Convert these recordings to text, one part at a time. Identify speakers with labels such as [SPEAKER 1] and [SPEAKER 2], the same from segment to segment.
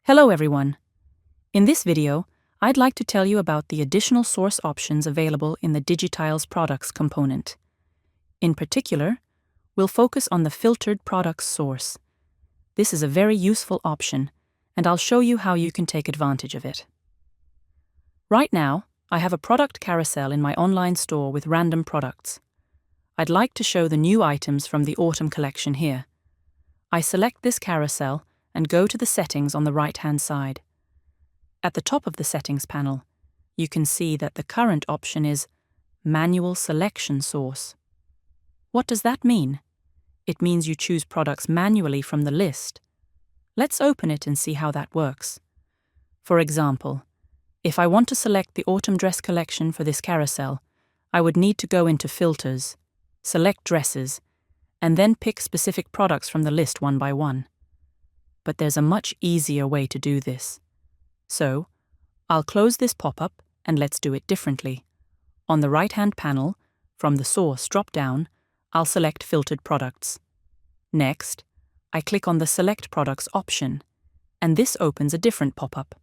[SPEAKER 1] Hello everyone. In this video, I'd like to tell you about the additional source options available in the DigiTiles Products component. In particular, we'll focus on the filtered products source. This is a very useful option, and I'll show you how you can take advantage of it. Right now, I have a product carousel in my online store with random products. I'd like to show the new items from the autumn collection here. I select this carousel and go to the settings on the right-hand side. At the top of the settings panel, you can see that the current option is Manual Selection Source. What does that mean? It means you choose products manually from the list. Let's open it and see how that works. For example, if I want to select the autumn dress collection for this carousel, I would need to go into Filters, select Dresses, and then pick specific products from the list one by one. But there's a much easier way to do this. So, I'll close this pop-up and let's do it differently. On the right-hand panel, from the Source drop-down, I'll select Filtered Products. Next, I click on the Select Products option, and this opens a different pop-up.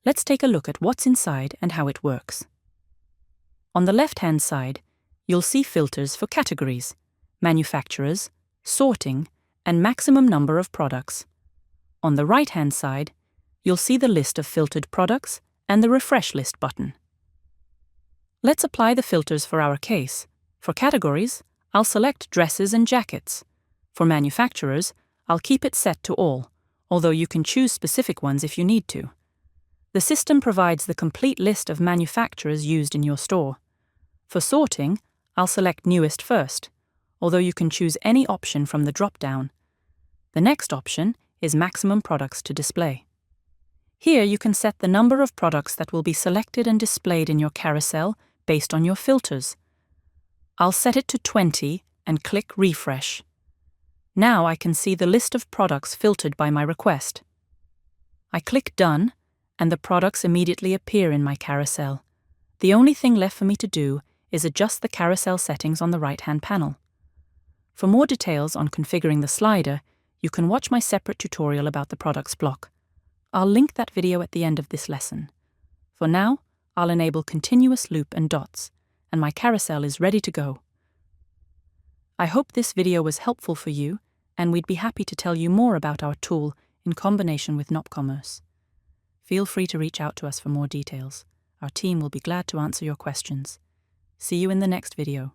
[SPEAKER 1] Let's take a look at what's inside and how it works. On the left-hand side, you'll see filters for categories, manufacturers, sorting, and maximum number of products. On the right-hand side, you'll see the list of filtered products and the Refresh List button. Let's apply the filters for our case. For categories, I'll select dresses and jackets. For manufacturers, I'll keep it set to all, although you can choose specific ones if you need to. The system provides the complete list of manufacturers used in your store. For sorting, I'll select newest first, although you can choose any option from the drop-down. The next option is maximum products to display. Here you can set the number of products that will be selected and displayed in your carousel based on your filters. I'll set it to 20 and click Refresh. Now I can see the list of products filtered by my request. I click Done, and the products immediately appear in my carousel. The only thing left for me to do is adjust the carousel settings on the right-hand panel. For more details on configuring the slider, you can watch my separate tutorial about the products block. I'll link that video at the end of this lesson. For now, I'll enable continuous loop and dots, and my carousel is ready to go. I hope this video was helpful for you, and we'd be happy to tell you more about our tool in combination with Nopcommerce. Feel free to reach out to us for more details. Our team will be glad to answer your questions. See you in the next video.